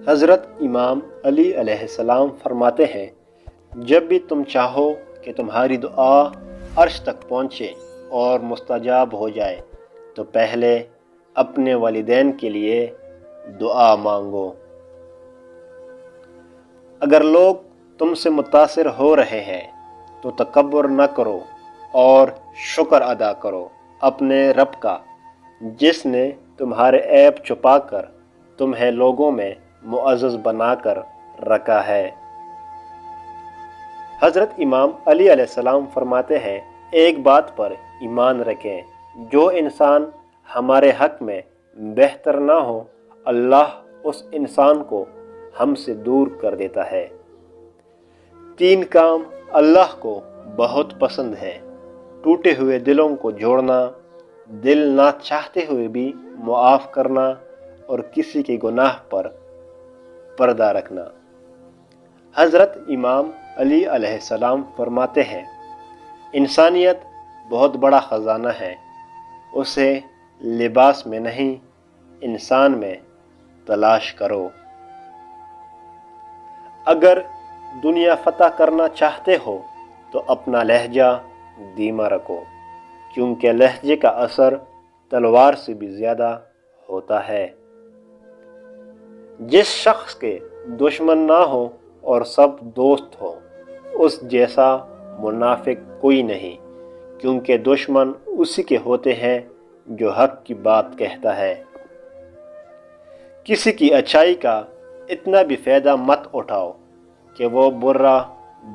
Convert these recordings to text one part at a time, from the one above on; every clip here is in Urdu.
حضرت امام علی علیہ السلام فرماتے ہیں، جب بھی تم چاہو کہ تمہاری دعا عرش تک پہنچے اور مستجاب ہو جائے تو پہلے اپنے والدین کے لیے دعا مانگو۔ اگر لوگ تم سے متاثر ہو رہے ہیں تو تکبر نہ کرو اور شکر ادا کرو اپنے رب کا، جس نے تمہارے عیب چھپا کر تمہیں لوگوں میں معزز بنا کر رکھا ہے۔ حضرت امام علی علیہ السلام فرماتے ہیں، ایک بات پر ایمان رکھیں، جو انسان ہمارے حق میں بہتر نہ ہو اللہ اس انسان کو ہم سے دور کر دیتا ہے۔ 3 کام اللہ کو بہت پسند ہے: ٹوٹے ہوئے دلوں کو جوڑنا، دل نہ چاہتے ہوئے بھی معاف کرنا، اور کسی کے گناہ پر پردہ رکھنا۔ حضرت امام علی علیہ السلام فرماتے ہیں، انسانیت بہت بڑا خزانہ ہے، اسے لباس میں نہیں انسان میں تلاش کرو۔ اگر دنیا فتح کرنا چاہتے ہو تو اپنا لہجہ دھیما رکھو، کیونکہ لہجے کا اثر تلوار سے بھی زیادہ ہوتا ہے۔ جس شخص کے دشمن نہ ہو اور سب دوست ہو، اس جیسا منافق کوئی نہیں، کیونکہ دشمن اسی کے ہوتے ہیں جو حق کی بات کہتا ہے۔ کسی کی اچھائی کا اتنا بھی فائدہ مت اٹھاؤ کہ وہ برا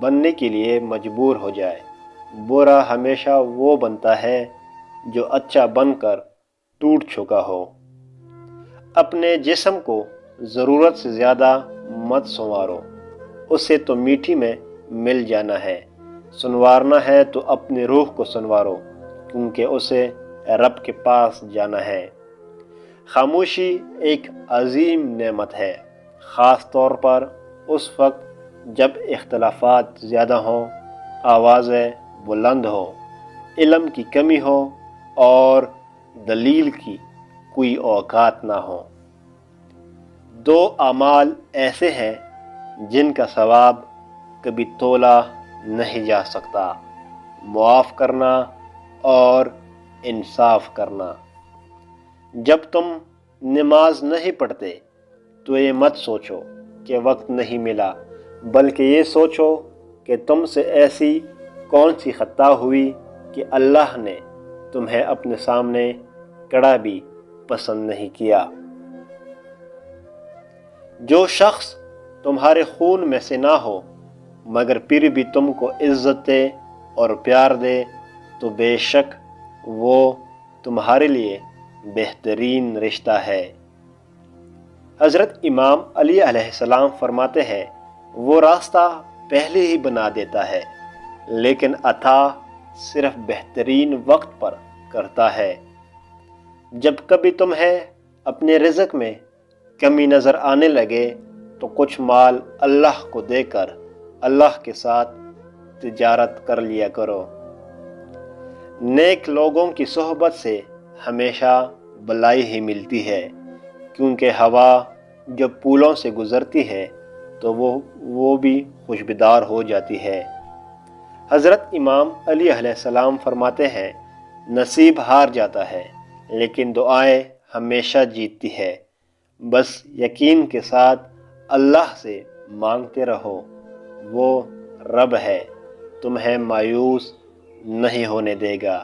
بننے کے لیے مجبور ہو جائے۔ برا ہمیشہ وہ بنتا ہے جو اچھا بن کر ٹوٹ چکا ہو۔ اپنے جسم کو ضرورت سے زیادہ مت سنوارو، اسے تو میٹھی میں مل جانا ہے۔ سنوارنا ہے تو اپنی روح کو سنوارو، کیونکہ اسے رب کے پاس جانا ہے۔ خاموشی ایک عظیم نعمت ہے، خاص طور پر اس وقت جب اختلافات زیادہ ہوں، آوازیں بلند ہوں، علم کی کمی ہو اور دلیل کی کوئی اوقات نہ ہو۔ 2 اعمال ایسے ہیں جن کا ثواب کبھی تولا نہیں جا سکتا: معاف کرنا اور انصاف کرنا۔ جب تم نماز نہیں پڑھتے تو یہ مت سوچو کہ وقت نہیں ملا، بلکہ یہ سوچو کہ تم سے ایسی کون سی خطا ہوئی کہ اللہ نے تمہیں اپنے سامنے کھڑا بھی پسند نہیں کیا۔ جو شخص تمہارے خون میں سے نہ ہو مگر پھر بھی تم کو عزت دے اور پیار دے تو بے شک وہ تمہارے لیے بہترین رشتہ ہے۔ حضرت امام علی علیہ السلام فرماتے ہیں، وہ راستہ پہلے ہی بنا دیتا ہے، لیکن عطا صرف بہترین وقت پر کرتا ہے۔ جب کبھی تمہیں اپنے رزق میں کمی نظر آنے لگے تو کچھ مال اللہ کو دے کر اللہ کے ساتھ تجارت کر لیا کرو۔ نیک لوگوں کی صحبت سے ہمیشہ بھلائی ہی ملتی ہے، کیونکہ ہوا جب پھولوں سے گزرتی ہے تو وہ بھی خوشبودار ہو جاتی ہے۔ حضرت امام علی علیہ السلام فرماتے ہیں، نصیب ہار جاتا ہے لیکن دعائیں ہمیشہ جیتتی ہے۔ بس یقین کے ساتھ اللہ سے مانگتے رہو، وہ رب ہے، تمہیں مایوس نہیں ہونے دے گا۔